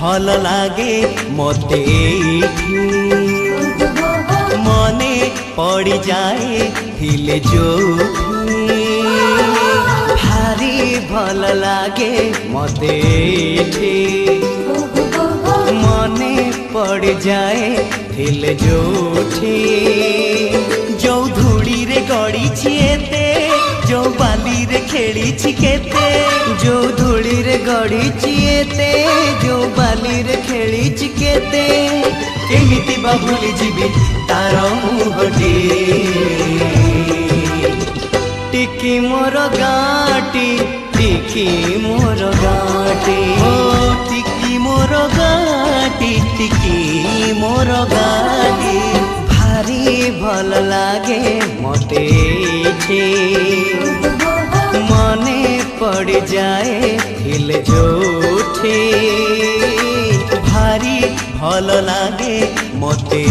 भल लागे मते मने पड़ी जाए हिले जो भारी भल लागे मते मने पड़ जाए हिले जोठी जो धूड़ी रे गड़ी छिएते जो बाली रे खेली छिकेते जो धूड़ी रे गड़ी छिएते जो बाली रे खेली छिकेते केमिति बा भूली जीवी तार मुहटी टिकी मोर गाटी टिकी मोर गाटी ओ टिकी मोर गाटी टिकी मोर गाटी भारी भल लागे मते मने पड़ जाए हिल जोठे भारी भल लागे मते।